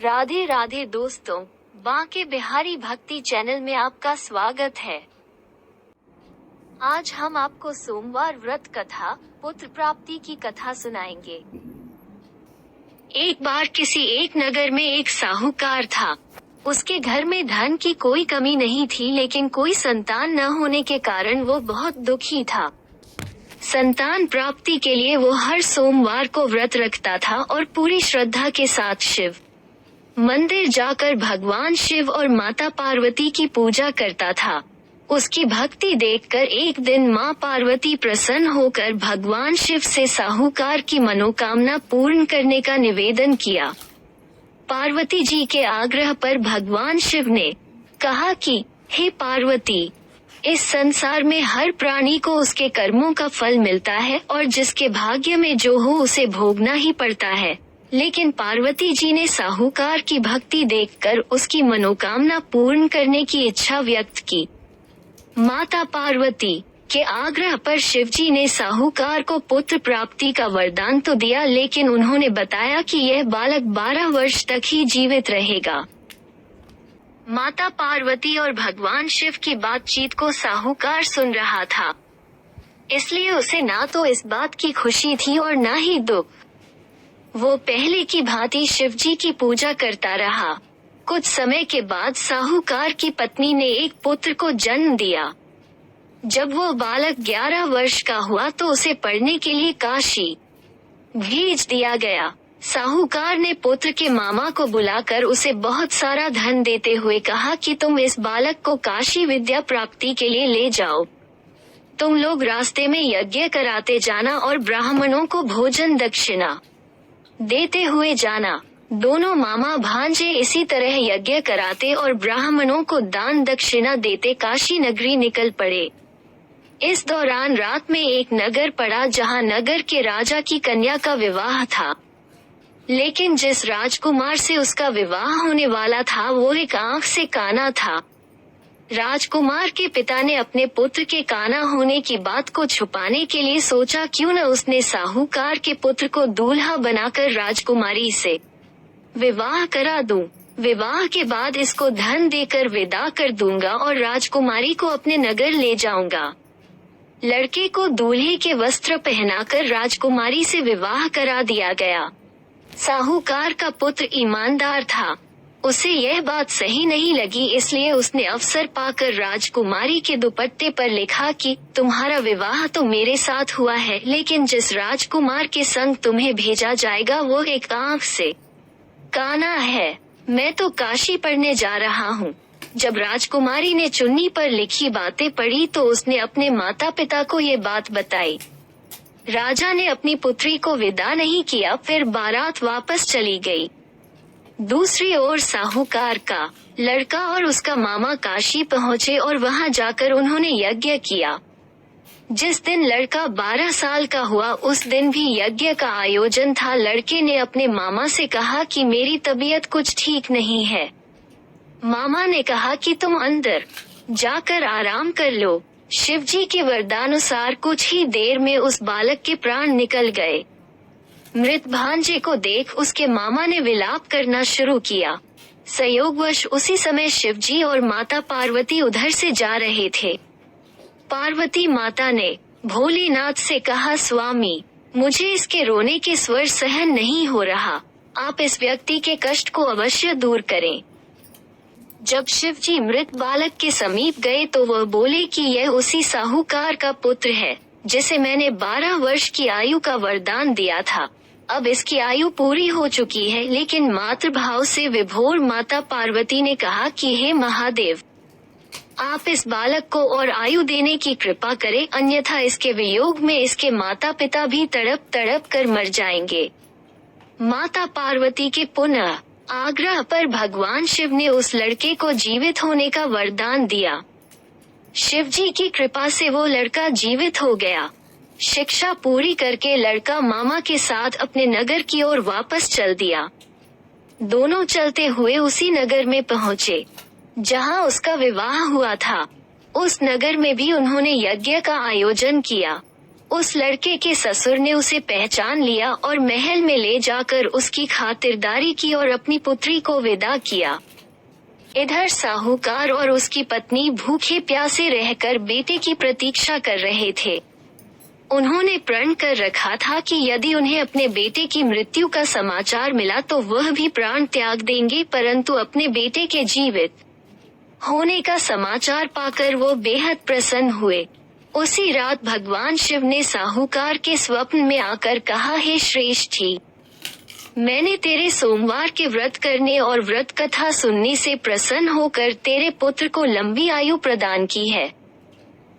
राधे राधे दोस्तों, बांके बिहारी भक्ति चैनल में आपका स्वागत है। आज हम आपको सोमवार व्रत कथा पुत्र प्राप्ति की कथा सुनाएंगे। एक बार किसी एक नगर में एक साहूकार था। उसके घर में धन की कोई कमी नहीं थी, लेकिन कोई संतान न होने के कारण वो बहुत दुखी था। संतान प्राप्ति के लिए वो हर सोमवार को व्रत रखता था और पूरी श्रद्धा के साथ शिव मंदिर जाकर भगवान शिव और माता पार्वती की पूजा करता था। उसकी भक्ति देखकर एक दिन माँ पार्वती प्रसन्न होकर भगवान शिव से साहूकार की मनोकामना पूर्ण करने का निवेदन किया। पार्वती जी के आग्रह पर भगवान शिव ने कहा कि हे पार्वती, इस संसार में हर प्राणी को उसके कर्मों का फल मिलता है और जिसके भाग्य में जो हो उसे भोगना ही पड़ता है। लेकिन पार्वती जी ने साहूकार की भक्ति देखकर उसकी मनोकामना पूर्ण करने की इच्छा व्यक्त की। माता पार्वती के आग्रह पर शिवजी ने साहूकार को पुत्र प्राप्ति का वरदान तो दिया, लेकिन उन्होंने बताया कि यह बालक 12 वर्ष तक ही जीवित रहेगा। माता पार्वती और भगवान शिव की बातचीत को साहूकार सुन रहा था, इसलिए उसे ना तो इस बात की खुशी थी और ना ही दुख। वो पहले की भांति शिवजी की पूजा करता रहा। कुछ समय के बाद साहूकार की पत्नी ने एक पुत्र को जन्म दिया। जब वो बालक 11 वर्ष का हुआ तो उसे पढ़ने के लिए काशी भेज दिया गया। साहूकार ने पुत्र के मामा को बुलाकर उसे बहुत सारा धन देते हुए कहा कि तुम इस बालक को काशी विद्या प्राप्ति के लिए ले जाओ। तुम लोग रास्ते में यज्ञ कराते जाना और ब्राह्मणों को भोजन दक्षिणा देते हुए जाना। दोनों मामा भांजे इसी तरह यज्ञ कराते और ब्राह्मणों को दान दक्षिणा देते काशी नगरी निकल पड़े। इस दौरान रात में एक नगर पड़ा जहां नगर के राजा की कन्या का विवाह था, लेकिन जिस राजकुमार से उसका विवाह होने वाला था वो एक आंख से काना था। राजकुमार के पिता ने अपने पुत्र के काना होने की बात को छुपाने के लिए सोचा क्यों न उसने साहूकार के पुत्र को दूल्हा बनाकर राजकुमारी से विवाह करा दूं। विवाह के बाद इसको धन देकर विदा कर दूंगा और राजकुमारी को अपने नगर ले जाऊंगा। लड़के को दूल्हे के वस्त्र पहनाकर राजकुमारी से विवाह करा दिया गया। साहूकार का पुत्र ईमानदार था। उसे यह बात सही नहीं लगी, इसलिए उसने अवसर पाकर राजकुमारी के दुपट्टे पर लिखा कि तुम्हारा विवाह तो मेरे साथ हुआ है, लेकिन जिस राजकुमार के संग तुम्हें भेजा जाएगा वो एक आंख से काना है। मैं तो काशी पढ़ने जा रहा हूँ। जब राजकुमारी ने चुन्नी पर लिखी बातें पढ़ी तो उसने अपने माता पिता को ये बात बताई। राजा ने अपनी पुत्री को विदा नहीं किया, फिर बारात वापस चली गई। दूसरी ओर साहूकार का लड़का और उसका मामा काशी पहुँचे और वहां जाकर उन्होंने यज्ञ किया। जिस दिन लड़का 12 साल का हुआ उस दिन भी यज्ञ का आयोजन था। लड़के ने अपने मामा से कहा कि मेरी तबीयत कुछ ठीक नहीं है। मामा ने कहा कि तुम अंदर जाकर आराम कर लो। शिवजी के वरदानुसार कुछ ही देर में उस बालक के प्राण निकल गए। मृत भांजे को देख उसके मामा ने विलाप करना शुरू किया। संयोगवश उसी समय शिवजी और माता पार्वती उधर से जा रहे थे। पार्वती माता ने भोलेनाथ से कहा, स्वामी, मुझे इसके रोने के स्वर सहन नहीं हो रहा। आप इस व्यक्ति के कष्ट को अवश्य दूर करें। जब शिवजी मृत बालक के समीप गए तो वह बोले कि यह उसी साहूकार का पुत्र है जिसे मैंने 12 वर्ष की आयु का वरदान दिया था। अब इसकी आयु पूरी हो चुकी है, लेकिन मातृभाव से विभोर माता पार्वती ने कहा कि हे महादेव, आप इस बालक को और आयु देने की कृपा करें, अन्यथा इसके वियोग में इसके माता पिता भी तड़प तड़प कर मर जाएंगे। माता पार्वती के पुनः आग्रह पर भगवान शिव ने उस लड़के को जीवित होने का वरदान दिया। शिवजी की कृपा से वो लड़का जीवित हो गया। शिक्षा पूरी करके लड़का मामा के साथ अपने नगर की ओर वापस चल दिया। दोनों चलते हुए उसी नगर में पहुँचे जहां उसका विवाह हुआ था। उस नगर में भी उन्होंने यज्ञ का आयोजन किया। उस लड़के के ससुर ने उसे पहचान लिया और महल में ले जाकर उसकी खातिरदारी की और अपनी पुत्री को विदा किया। इधर साहूकार और उसकी पत्नी भूखे प्यासे रहकर बेटे की प्रतीक्षा कर रहे थे। उन्होंने प्रण कर रखा था कि यदि उन्हें अपने बेटे की मृत्यु का समाचार मिला तो वह भी प्राण त्याग देंगे, परंतु अपने बेटे के जीवित होने का समाचार पाकर वो बेहद प्रसन्न हुए। उसी रात भगवान शिव ने साहूकार के स्वप्न में आकर कहा, हे श्रेष्ठी, मैंने तेरे सोमवार के व्रत करने और व्रत कथा सुनने से प्रसन्न होकर तेरे पुत्र को लंबी आयु प्रदान की है।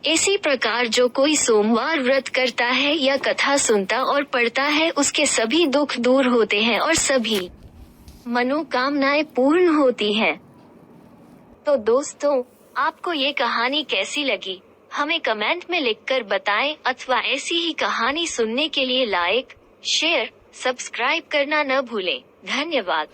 इसी प्रकार जो कोई सोमवार व्रत करता है या कथा सुनता और पढ़ता है, उसके सभी दुख दूर होते हैं और सभी मनोकामनाएं पूर्ण होती हैं। तो दोस्तों, आपको ये कहानी कैसी लगी, हमें कमेंट में लिखकर बताएं, अथवा ऐसी ही कहानी सुनने के लिए लाइक, शेयर, सब्सक्राइब करना न भूलें। धन्यवाद।